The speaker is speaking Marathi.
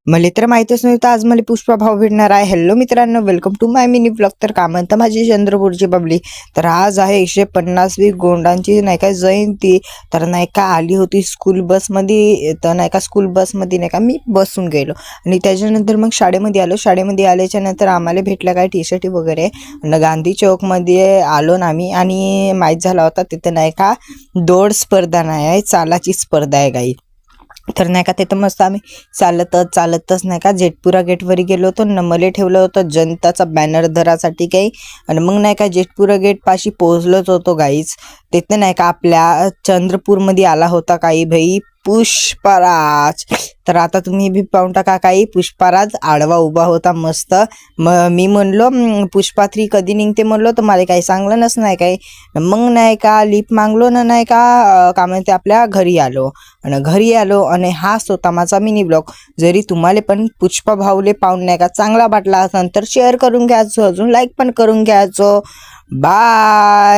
मला तर माहितच नव्हतं आज मला पुष्पा भाव भेटणार आहे. हॅलो मित्रांनो, welcome to my mini blog. तर काय म्हणतं माझी चंद्रपूरची बबली. तर आज आहे 150वी गोंडांची नाही का जयंती. तर नाही का आली होती स्कूल बसमध्ये. तर नाही का स्कूल बसमध्ये नाही का मी बसून गेलो आणि त्याच्यानंतर मग शाळेमध्ये आलो. शाळेमध्ये आल्याच्या नंतर आम्हाला भेटलं काय टी शर्ट वगैरे. आणि गांधी चौकमध्ये आलो ना आम्ही आणि माहीत झाला होता तिथं नाही का दौड स्पर्धा नाही आहे, चालाची स्पर्धा आहे गाई. तर नाही का तिथं मस्त आम्ही चालतच नाही का जेटपुरा गेटवर गेलो होतो. मला ठेवलं होतं जनताचा बॅनर धरासाठी काही. आणि मग नाही का जेटपुरा गेट पाशी पोहोचलोच होतो गाईच. तिथे नाही का आपल्या चंद्रपूरमध्ये आला होता काही भाई पुष्पराज. तर आता तुम्ही बी पाहून टाका काही पुष्पराज आडवा उभा होता मस्त. मी म्हणलो पुष्पा 3 कधी निघते म्हणलो, तर मला काही सांगलंच नाही काही. मग नाही का लिप मागलो ना नाही का म्हणते आपल्या घरी आलो. आणि हाच होता माझा मिनी ब्लॉग. जरी तुम्हाला पण पुष्पा भाऊले पाहून नाही का चांगला वाटला असेल तर शेअर करून घ्यायचो, अजून लाईक पण करून घ्यायचो. बाय.